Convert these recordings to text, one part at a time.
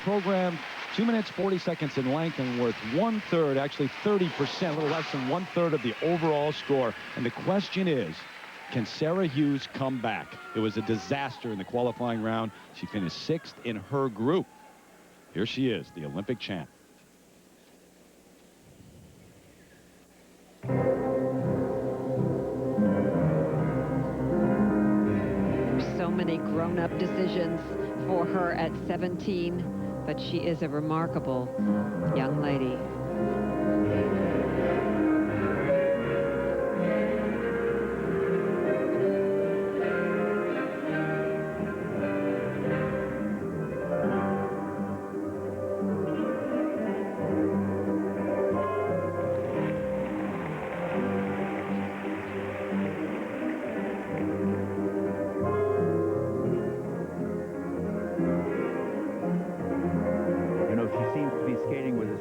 program, 2 minutes, 40 seconds in length and worth 1/3, actually 30%, a little less than 1/3 of the overall score. And the question is, can Sarah Hughes come back? It was a disaster in the qualifying round. She finished 6th in her group. Here she is, the Olympic champ. So many grown-up decisions for her at 17, but she is a remarkable young lady.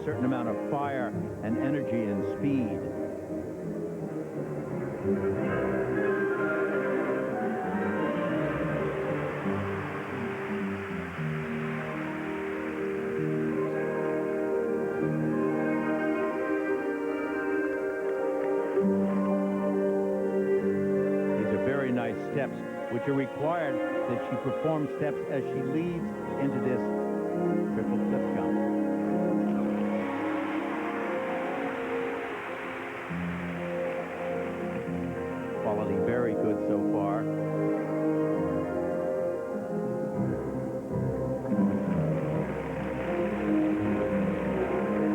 Certain amount of fire and energy and speed. These are very nice steps, which are required that she perform steps as she leads into this triple flip jump. Quality very good so far.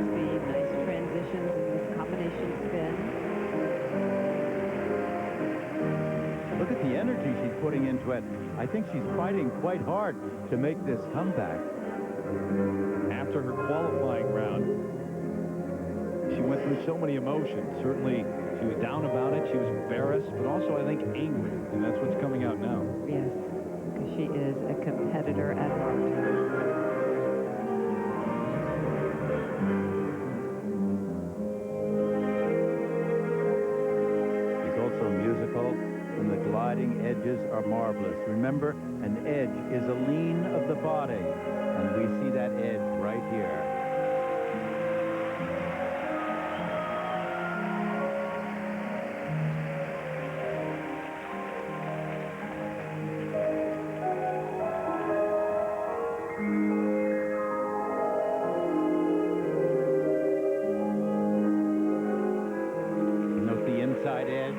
Speed, nice transitions in this combination spin. Look at the energy she's putting into it. I think she's fighting quite hard to make this comeback. After her qualifying round, she went through so many emotions. Certainly, she was down about it. She was embarrassed, but also, I think, angry. And that's what's coming out now. Yes, because she is a competitor at heart. She's also musical, and the gliding edges are marvelous. Remember, an edge is a lean of the body, and we see that edge right here. Inside edge.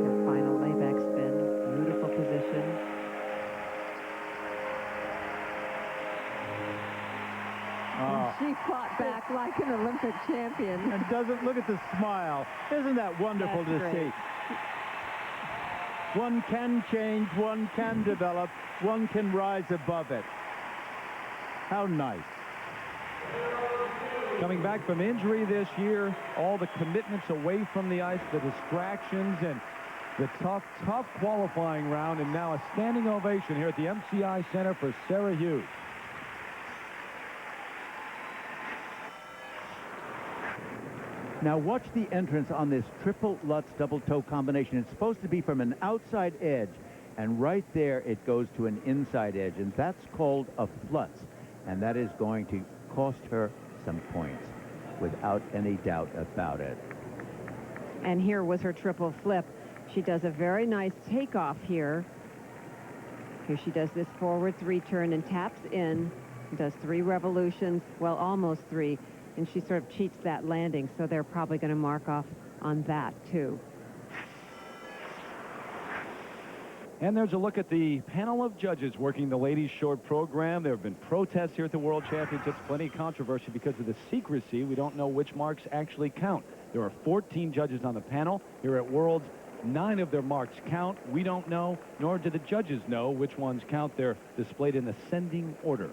Her final layback spin. Beautiful position. And she fought back like an Olympic champion. And doesn't look at the smile. Isn't that wonderful to see? One can change, one can develop, one can rise above it. How nice. Coming back from injury this year, all the commitments away from the ice, the distractions, and the tough qualifying round, and now a standing ovation here at the MCI Center for Sarah Hughes. Now watch the entrance on this triple Lutz double toe combination. It's supposed to be from an outside edge, and right there it goes to an inside edge, and that's called a flutz, and that is going to cost her some points, without any doubt about it. And here was her triple flip. She does a very nice takeoff here. Here she does this forward 3 turn and taps in, does 3 revolutions, well, almost 3, and she sort of cheats that landing, so they're probably going to mark off on that too. And there's a look at the panel of judges working the ladies' short program. There have been protests here at the World Championships, plenty of controversy because of the secrecy. We don't know which marks actually count. There are 14 judges on the panel. Here at Worlds, 9 of their marks count. We don't know, nor do the judges know which ones count. They're displayed in ascending order.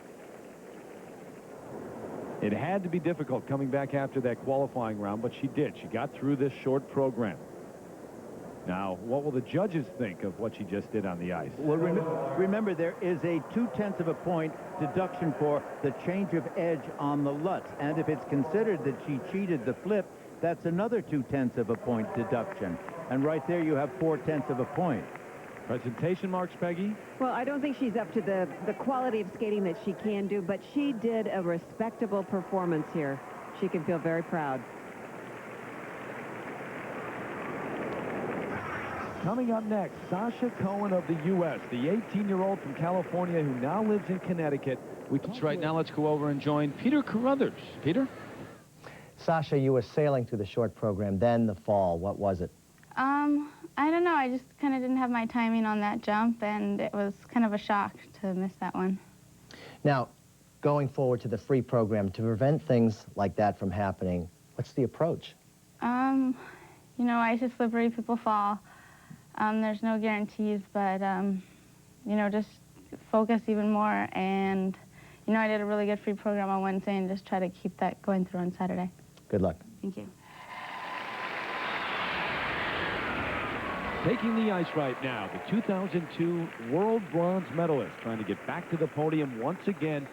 It had to be difficult coming back after that qualifying round, but she did. She got through this short program. Now, what will the judges think of what she just did on the ice? Well, remember, there is a 0.2 of a point deduction for the change of edge on the Lutz. And if it's considered that she cheated the flip, that's another 0.2 of a point deduction. And right there, you have 0.4 of a point. Presentation marks, Peggy? Well, I don't think she's up to the quality of skating that she can do, but she did a respectable performance here. She can feel very proud. Coming up next, Sasha Cohen of the U.S., the 18-year-old from California who now lives in Connecticut. That's right. Now let's go over and join Peter Carruthers. Peter? Sasha, you were sailing through the short program, then the fall. What was it? I don't know. I just kind of didn't have my timing on that jump, and it was kind of a shock to miss that one. Now, going forward to the free program, to prevent things like that from happening, what's the approach? You know, ice is slippery, people fall. There's no guarantees, but, you know, just focus even more. And, you know, I did a really good free program on Wednesday and just try to keep that going through on Saturday. Good luck. Thank you. Taking the ice right now, the 2002 world bronze medalist trying to get back to the podium once again,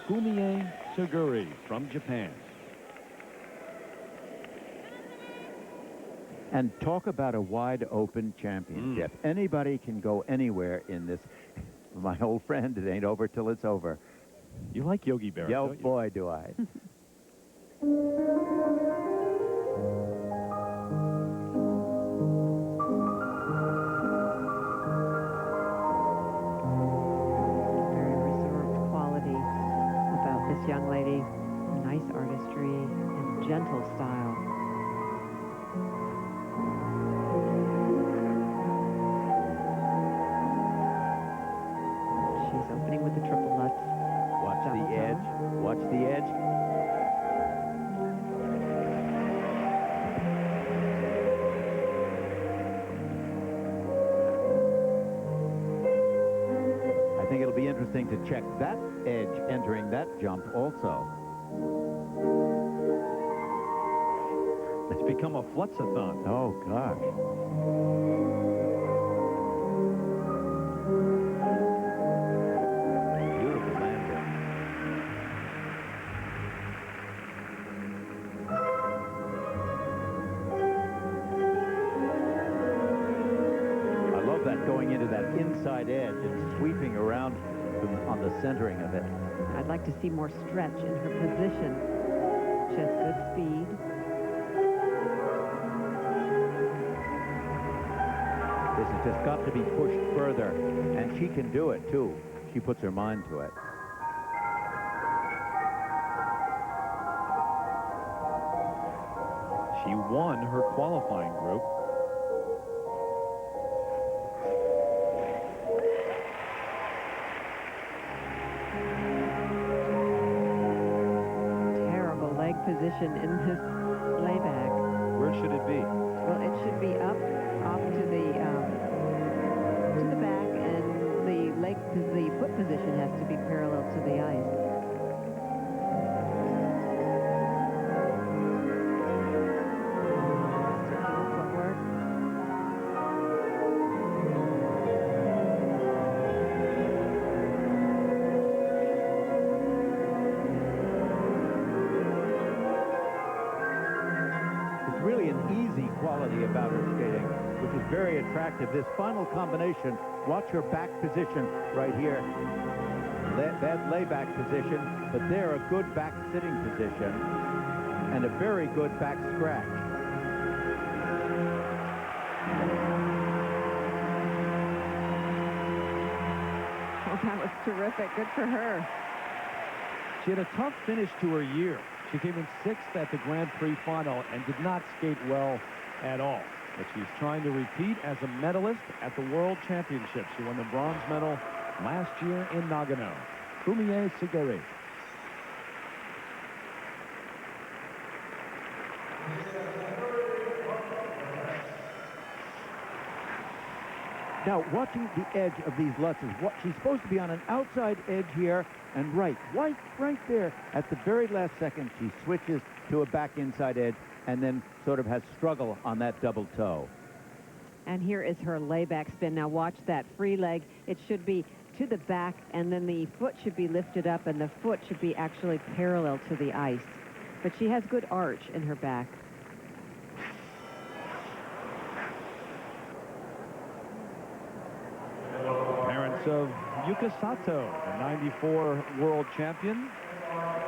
Fumie Suguri from Japan. And talk about a wide open championship. Anybody can go anywhere in this. My old friend, it ain't over till it's over. You like Yogi Berra, Yo, don't you? boy, do I. Very reserved quality about this young lady. Nice artistry and gentle style. She's opening with the triple lutz. Watch Double the toe. edge. Watch the edge. I think it'll be interesting to check that edge entering that jump also. It's become a flutzathon. Oh, gosh. Beautiful landing. I love that going into that inside edge and sweeping around on the centering of it. I'd like to see more stretch in her position. She has good speed. This has just got to be pushed further, and she can do it, too. She puts her mind to it. She won her qualifying group. Terrible leg position in this layback. Where should it be? Well, it should be up, off to the back, and the foot position has to be parallel to the ice. Footwork. It's really an easy quality about her skating, which is very attractive. This final combination, watch her back position right here. That layback position, but there a good back sitting position and a very good back scratch. Oh, that was terrific. Good for her. She had a tough finish to her year. She came in 6th at the Grand Prix final and did not skate well at all. But she's trying to repeat as a medalist at the World Championships. She won the bronze medal last year in Nagano. Fumie Suguri. Now, watching the edge of these lutzes, she's supposed to be on an outside edge here, and right there, at the very last second, she switches to a back inside edge, and then sort of has struggle on that double toe. And here is her layback spin. Now watch that free leg. It should be to the back, and then the foot should be lifted up, and the foot should be actually parallel to the ice. But she has good arch in her back. efforts of Yuka Sato, the 94 world champion.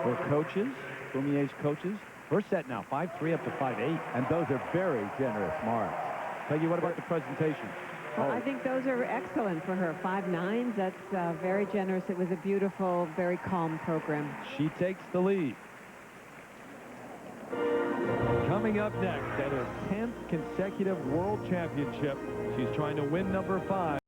Her coaches, Fumie's coaches. First set now, 5-3 up to 5-8. And those are very generous marks. Peggy, what about the presentation? Well, I think those are excellent for her. 5.9s, that's very generous. It was a beautiful, very calm program. She takes the lead. Coming up next at her 10th consecutive world championship, she's trying to win number 5.